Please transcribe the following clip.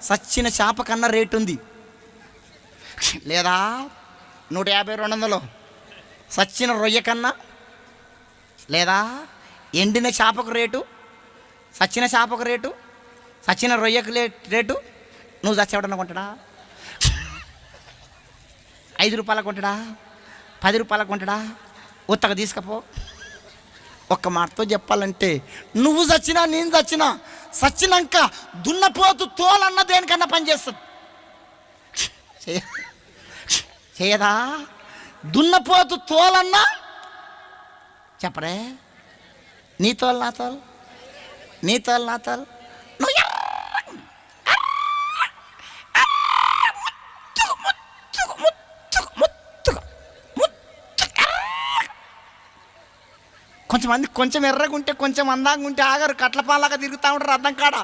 సచ్చిన చేప కన్నా రేటు ఉంది. లేదా 150, 200 సచ్చిన రొయ్య కన్నా, లేదా ఎండిన చేపకు రేటు, సచ్చిన చేపకు రేటు, సచ్చిన రొయ్యకు రేటు. నువ్వు చచ్చేవాడన్నా కొంటాడా? 5 రూపాయలకు కొంటాడా? 10 రూపాయలకు కొంటాడా? ఉత్తగా తీసుకపో. ఒక్క మాటతో చెప్పాలంటే నువ్వు చచ్చినా నేను చచ్చినా, చచ్చినాక దున్నపోతు తోలన్న దేనికన్నా పనిచేస్తుంది. చేయదా? దున్నపోతు తోలన్నా చెప్పరే. నీ తోలు నా తోలు, నీ తోలు నా తోలు. నువ్వు కొంచెమంది కొంచెం ఎర్రగా ఉంటే కొంచెం అందంగా ఉంటే ఆగారు, కట్లపాలాగా తిరుగుతూ ఉంటారు అర్థం కాడ.